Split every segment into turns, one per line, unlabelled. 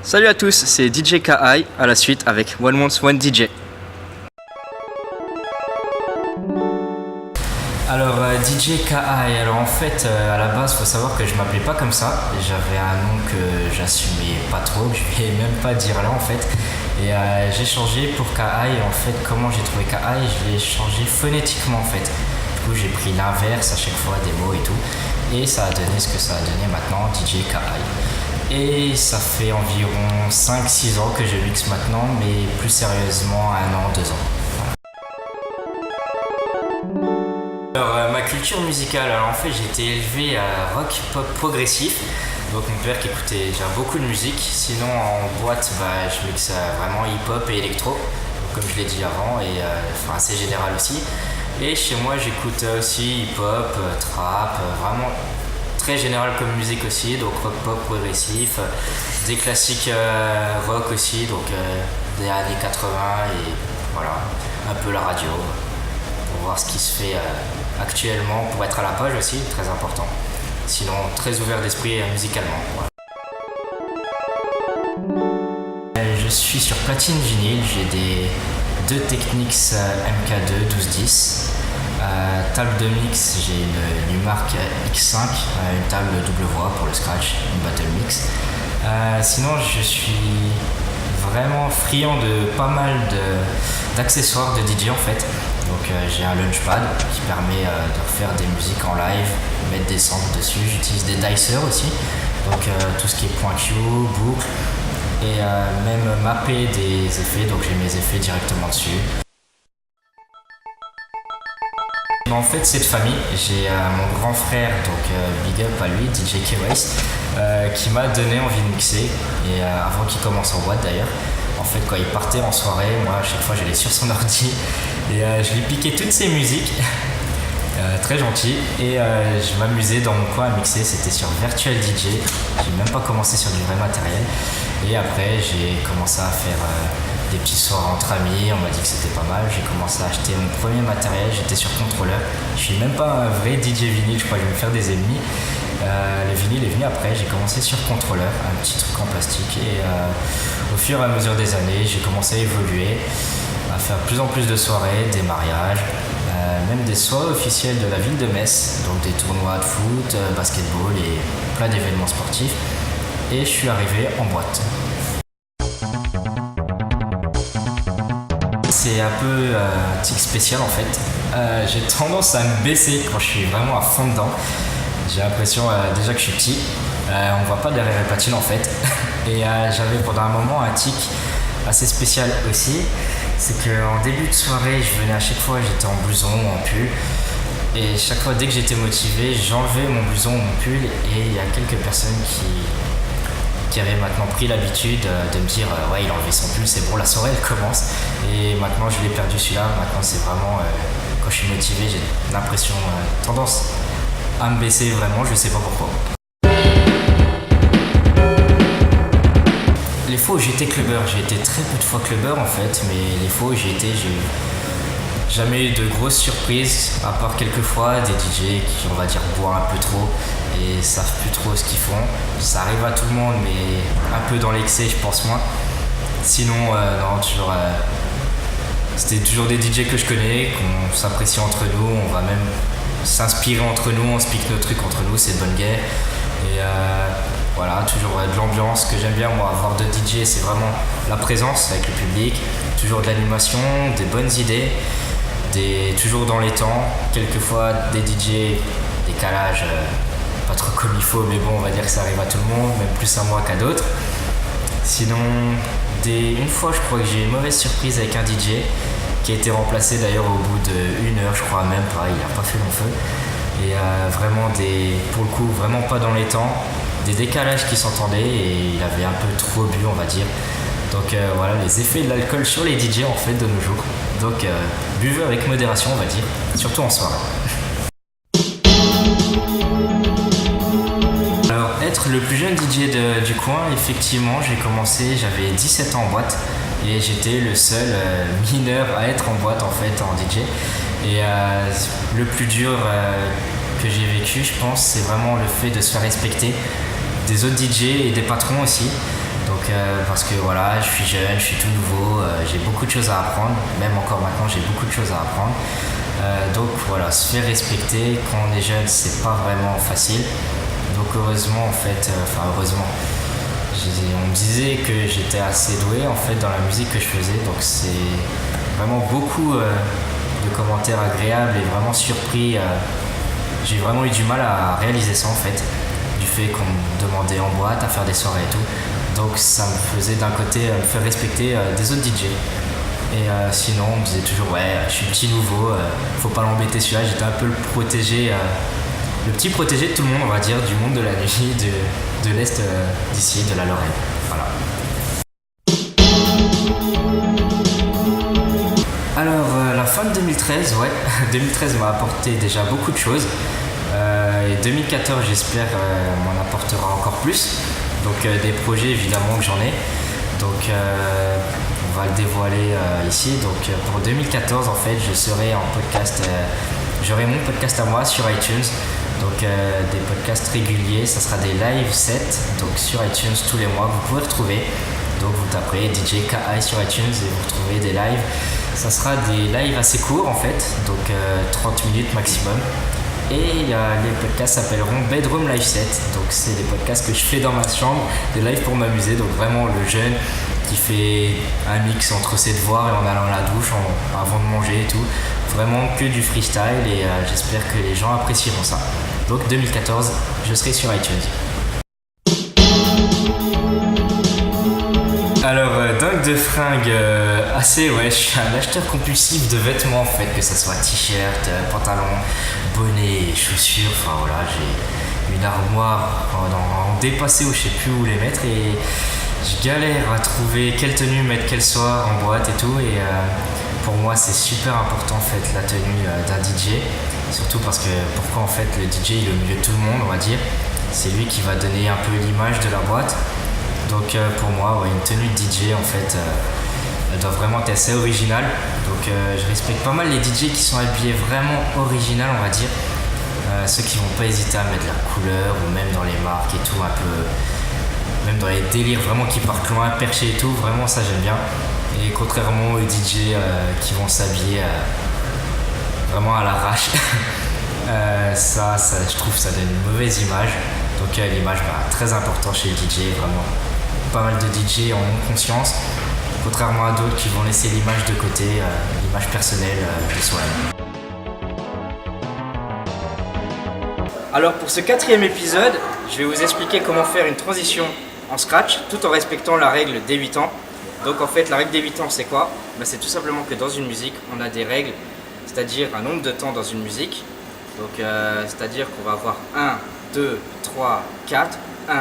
Salut à tous, c'est DJ KI à la suite avec One Wants One DJ. Alors DJ KI, alors en fait à la base faut savoir que je m'appelais pas comme ça, j'avais un nom que j'assumais pas trop, que je vais même pas dire là en fait, et j'ai changé pour KI. En fait comment j'ai trouvé KI, je l'ai changé phonétiquement en fait, du coup j'ai pris l'inverse à chaque fois des mots et tout, et ça a donné ce que ça a donné maintenant, DJ KI. Et ça fait environ 5-6 ans que je mixe maintenant, mais plus sérieusement 1 an, 2 ans. Alors ma culture musicale, alors en fait j'ai été élevé à rock pop progressif, donc mon père qui écoutait déjà beaucoup de musique. Sinon en boîte je mixe vraiment hip hop et électro, comme je l'ai dit avant, et assez général aussi. Et chez moi j'écoute aussi hip hop, trap, vraiment très général comme musique aussi, donc rock pop progressif, des classiques rock aussi, donc des années 80 et voilà, un peu la radio pour voir ce qui se fait actuellement, pour être à la page aussi, très important. Sinon très ouvert d'esprit musicalement. Voilà. Je suis sur platine vinyle, j'ai deux Technics MK2 1210. Table de mix, j'ai une Numark X5, une table double voix pour le scratch, une battle mix. Sinon je suis vraiment friand de pas mal d'accessoires de DJ en fait. Donc j'ai un launchpad qui permet de refaire des musiques en live, mettre des samples dessus. J'utilise des dicers aussi, donc tout ce qui est point Q, boucle, et même mapper des effets, donc j'ai mes effets directement dessus. En fait c'est de famille, j'ai mon grand frère, donc big up à lui, DJ K-Waste, qui m'a donné envie de mixer, et avant qu'il commence en boîte d'ailleurs. En fait quand il partait en soirée, moi à chaque fois j'allais sur son ordi et je lui piquais toutes ses musiques, très gentil, et je m'amusais dans mon coin à mixer, c'était sur Virtual DJ, j'ai même pas commencé sur du vrai matériel, et après j'ai commencé à faire des petits soirs entre amis, on m'a dit que c'était pas mal, j'ai commencé à acheter mon premier matériel, j'étais sur contrôleur, je suis même pas un vrai DJ vinyle, je crois que je vais me faire des ennemis. Le vinyle est venu après, j'ai commencé sur contrôleur, un petit truc en plastique, et au fur et à mesure des années j'ai commencé à évoluer, à faire de plus en plus de soirées, des mariages, même des soirées officielles de la ville de Metz, donc des tournois de foot, basketball et plein d'événements sportifs, et je suis arrivé en boîte. C'est un peu un tic spécial en fait. J'ai tendance à me baisser quand je suis vraiment à fond dedans. J'ai l'impression déjà que je suis petit. On voit pas derrière les platines en fait. Et j'avais pendant un moment un tic assez spécial aussi. C'est qu'en début de soirée, je venais à chaque fois, j'étais en blouson ou en pull. Et chaque fois, dès que j'étais motivé, j'enlevais mon blouson ou mon pull. Et il y a quelques personnes qui avaient maintenant pris l'habitude de me dire ouais, il a enlevé son pull, c'est bon, la soirée elle commence. Et maintenant je l'ai perdu celui-là. Maintenant c'est vraiment quand je suis motivé, j'ai l'impression, tendance à me baisser vraiment, je sais pas pourquoi. Les fois où j'étais clubbeur, j'ai été très peu de fois clubbeur en fait, mais les fois où j'ai jamais eu de grosses surprises, à part quelques fois des DJ qui, on va dire, boivent un peu trop et savent plus trop ce qu'ils font. Ça arrive à tout le monde, mais un peu dans l'excès, je pense moins. Sinon, non, toujours, c'était toujours des DJ que je connais, qu'on s'apprécie entre nous, on va même s'inspirer entre nous, on se pique nos trucs entre nous, c'est de bonne guerre. Et voilà, toujours de l'ambiance que j'aime bien moi avoir de DJ, c'est vraiment la présence avec le public, toujours de l'animation, des bonnes idées. Toujours dans les temps, quelquefois des DJ, décalage, pas trop comme il faut, mais bon, on va dire que ça arrive à tout le monde, même plus à moi qu'à d'autres. Sinon, une fois, je crois que j'ai eu une mauvaise surprise avec un DJ qui a été remplacé d'ailleurs au bout d'1 heure, je crois même pas, il a pas fait long feu. Et vraiment, pour le coup, vraiment pas dans les temps, des décalages qui s'entendaient et il avait un peu trop bu, on va dire. Donc voilà, les effets de l'alcool sur les DJ en fait de nos jours. Donc buvez avec modération, on va dire, surtout en soirée. Alors être le plus jeune DJ du coin, effectivement j'ai commencé, j'avais 17 ans en boîte et j'étais le seul mineur à être en boîte en fait en DJ. Et le plus dur que j'ai vécu, je pense, c'est vraiment le fait de se faire respecter des autres DJ et des patrons aussi. parce que voilà, je suis jeune, je suis tout nouveau, j'ai beaucoup de choses à apprendre, même encore maintenant j'ai beaucoup de choses à apprendre. Donc voilà, se faire respecter quand on est jeune, c'est pas vraiment facile. Donc heureusement on me disait que j'étais assez doué en fait dans la musique que je faisais, donc c'est vraiment beaucoup de commentaires agréables et vraiment surpris. J'ai vraiment eu du mal à réaliser ça en fait, du fait qu'on me demandait en boîte à faire des soirées et tout. Donc ça me faisait d'un côté me faire respecter des autres DJ. Et sinon on me disait toujours ouais, je suis le petit nouveau, faut pas l'embêter celui-là. J'étais un peu le protégé, le petit protégé de tout le monde, on va dire, du monde de la nuit, de l'Est d'ici, de la Lorraine. Voilà. Alors la fin de 2013, ouais, 2013 m'a apporté déjà beaucoup de choses. Et 2014 j'espère m'en apportera encore plus. Donc des projets évidemment que j'en ai. Donc on va le dévoiler ici. Donc pour 2014 en fait je serai en podcast, j'aurai mon podcast à moi sur iTunes. Donc des podcasts réguliers, ça sera des live sets donc sur iTunes tous les mois que vous pouvez retrouver. Donc vous taperez DJ KI sur iTunes et vous retrouvez des lives. Ça sera des lives assez courts en fait, donc 30 minutes maximum. Et les podcasts s'appelleront Bedroom Live Set. Donc c'est des podcasts que je fais dans ma chambre, des lives pour m'amuser. Donc vraiment le jeune qui fait un mix entre ses devoirs et en allant à la douche, avant de manger et tout. Vraiment que du freestyle et j'espère que les gens apprécieront ça. Donc 2014, je serai sur iTunes. Alors, dingue de fringues, je suis un acheteur compulsif de vêtements en fait, que ce soit t-shirt, pantalon, bonnet, chaussures, enfin voilà, j'ai une armoire en dépassé où je sais plus où les mettre et je galère à trouver quelle tenue mettre quel soir en boîte et tout et pour moi c'est super important en fait la tenue d'un DJ, surtout parce que pourquoi en fait le DJ il est au milieu de tout le monde on va dire, c'est lui qui va donner un peu l'image de la boîte. Donc pour moi, une tenue de DJ en fait, elle doit vraiment être assez originale. Donc je respecte pas mal les DJ qui sont habillés vraiment original, on va dire. Ceux qui vont pas hésiter à mettre la couleur ou même dans les marques et tout, un peu, même dans les délires vraiment qui partent loin, perché et tout, vraiment ça j'aime bien. Et contrairement aux DJ qui vont s'habiller vraiment à l'arrache, ça je trouve ça donne une mauvaise image. Donc l'image très important chez le DJ, vraiment pas mal de DJ en ont conscience, contrairement à d'autres qui vont laisser l'image de côté, l'image personnelle de soi-même. Alors pour ce 4e épisode, je vais vous expliquer comment faire une transition en scratch tout en respectant la règle des 8 ans. Donc en fait la règle des 8 ans c'est quoi ? C'est tout simplement que dans une musique on a des règles, c'est-à-dire un nombre de temps dans une musique. Donc c'est-à-dire qu'on va avoir 1, 2, 3, 4, 1,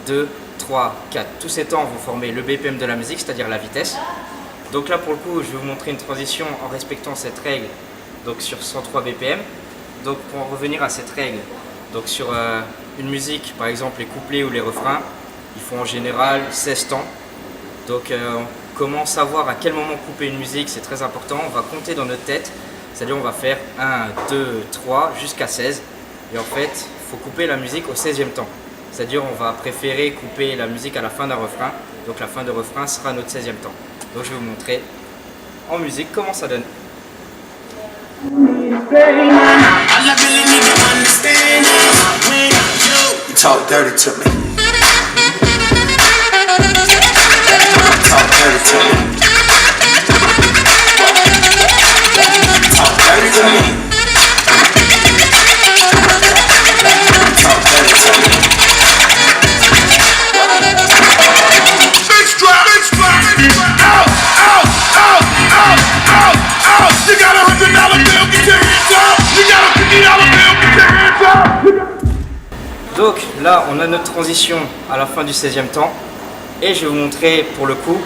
2, 3, 4. Tous ces temps vont former le BPM de la musique, c'est-à-dire la vitesse. Donc là pour le coup, je vais vous montrer une transition en respectant cette règle, donc sur 103 BPM. Donc pour en revenir à cette règle, donc sur une musique, par exemple les couplets ou les refrains, il faut en général 16 temps. Donc comment savoir à quel moment couper une musique, c'est très important. On va compter dans notre tête, c'est-à-dire on va faire 1, 2, 3 jusqu'à 16. Et en fait, il faut couper la musique au 16e temps. C'est-à-dire on va préférer couper la musique à la fin d'un refrain. Donc la fin de refrain sera notre 16e temps. Donc je vais vous montrer en musique comment ça donne.
Talk dirty to me. Talk dirty to me. Talk dirty to me. Talk dirty to me. Bitch drop, bitch drop. Out, out, out, out, out, out. You got $100 bill, get your hands up. You got a $50 bill, get your hands up.
Donc là on a notre transition à la fin du 16e temps et je vais vous montrer pour le coup,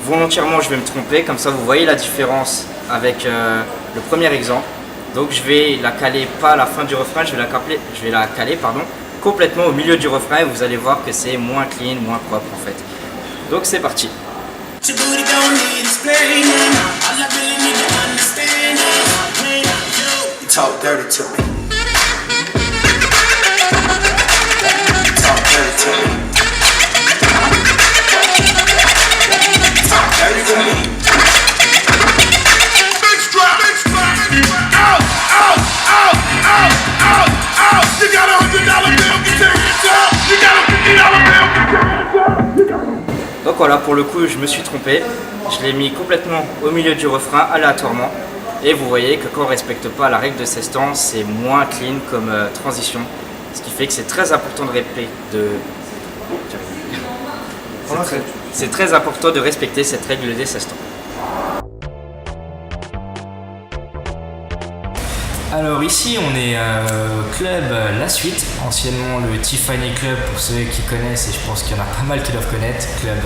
volontairement je vais me tromper, comme ça vous voyez la différence avec le premier exemple. Donc je vais la caler pas à la fin du refrain, je vais la caler complètement au milieu du refrain et vous allez voir que c'est moins clean, moins propre en fait. Donc c'est parti.
Talk dirty to me. Talk dirty to me.
Donc voilà, pour le coup je me suis trompé, je l'ai mis complètement au milieu du refrain aléatoirement et vous voyez que quand on ne respecte pas la règle de 16 temps, c'est moins clean comme transition, ce qui fait que c'est très important c'est très important de respecter cette règle des 16 temps. Alors ici on est au club La Suite, anciennement le Tiffany Club pour ceux qui connaissent, et je pense qu'il y en a pas mal qui doivent connaître, club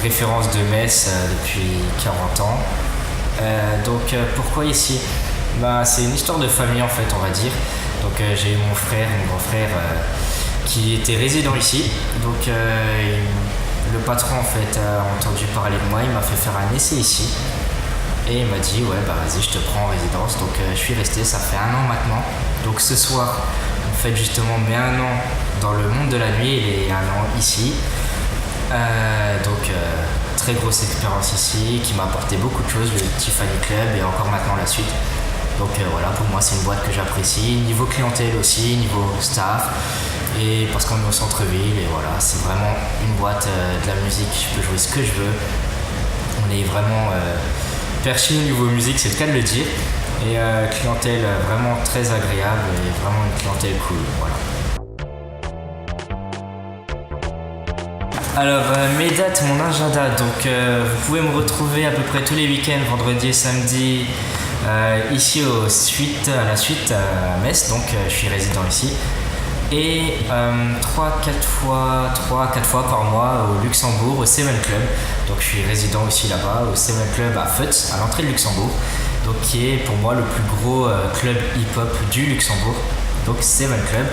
référence de Metz depuis 40 ans. Donc pourquoi ici? C'est une histoire de famille en fait, on va dire. Donc j'ai eu mon grand frère qui était résident ici. Donc le patron en fait a entendu parler de moi, il m'a fait faire un essai ici. Et il m'a dit ouais vas-y je te prends en résidence, donc je suis resté, ça fait 1 an maintenant. Donc ce soir on fête justement mes 1 an dans le monde de la nuit et 1 an ici. Très grosse expérience ici qui m'a apporté beaucoup de choses, le Tiffany Club et encore maintenant La Suite. Donc voilà, pour moi c'est une boîte que j'apprécie, niveau clientèle aussi, niveau staff, et parce qu'on est au centre-ville et voilà, c'est vraiment une boîte de la musique, je peux jouer ce que je veux. On est vraiment perché au niveau musique, c'est le cas de le dire, et clientèle vraiment très agréable et vraiment une clientèle cool, voilà. Alors mes dates, mon agenda, donc vous pouvez me retrouver à peu près tous les week-ends, vendredi et samedi, ici à La Suite à Metz, donc je suis résident ici, et 3-4 fois par mois au Luxembourg, au Seven Club, donc je suis résident aussi là-bas, au Seven Club à Futz, à l'entrée de Luxembourg, donc qui est pour moi le plus gros club hip-hop du Luxembourg, donc Seven Club.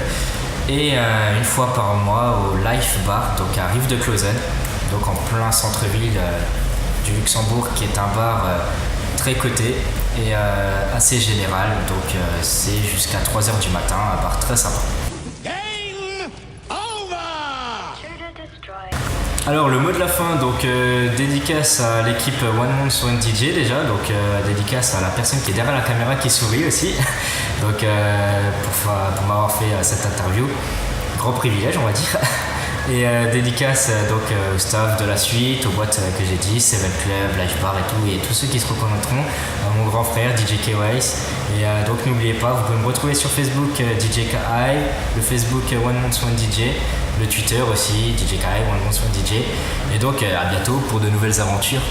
Et 1 fois par mois au Life Bar, donc à Rive de Clausen, donc en plein centre-ville du Luxembourg, qui est un bar très coté et assez général, donc c'est jusqu'à 3h du matin, un bar très sympa. Alors le mot de la fin, donc dédicace à l'équipe One Month One DJ déjà, donc dédicace à la personne qui est derrière la caméra qui sourit aussi, donc pour m'avoir fait cette interview, grand privilège on va dire, et dédicace donc au staff de La Suite, aux boîtes que j'ai dit, Seven Club, Life Bar et tout, et tous ceux qui se reconnaîtront, mon grand frère DJ KYS, et donc n'oubliez pas, vous pouvez me retrouver sur Facebook DJ KI, le Facebook One Month One DJ, le Twitter aussi, DJ KI, One Month One DJ. Et donc à bientôt pour de nouvelles aventures.